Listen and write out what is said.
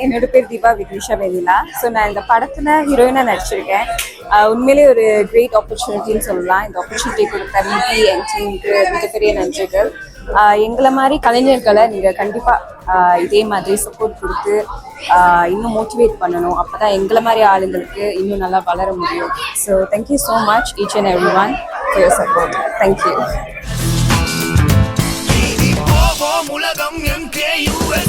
என்னோட பேர் Deepa விக்னிஷா vanilla. So நான் இந்த படத்தில் ஹீரோயினாக நடிச்சிருக்கேன். உண்மையிலே ஒரு கிரேட் ஆப்பர்ச்சுனிட்டின்னு சொல்லலாம். இந்த ஆப்பர்ச்சுனிட்டி கொடுத்த விபி என் டீமுக்கு மிகப்பெரிய நன்றிகள். எங்களை மாதிரி கலைஞர்களை நீங்கள் கண்டிப்பாக இதே மாதிரி சப்போர்ட் கொடுத்து இன்னும் மோட்டிவேட் பண்ணணும். அப்போ தான் எங்களை மாதிரி ஆளுங்களுக்கு இன்னும் நல்லா வளர முடியும். So thank you so much each and every one for your support. Thank you. உலகம் MKUS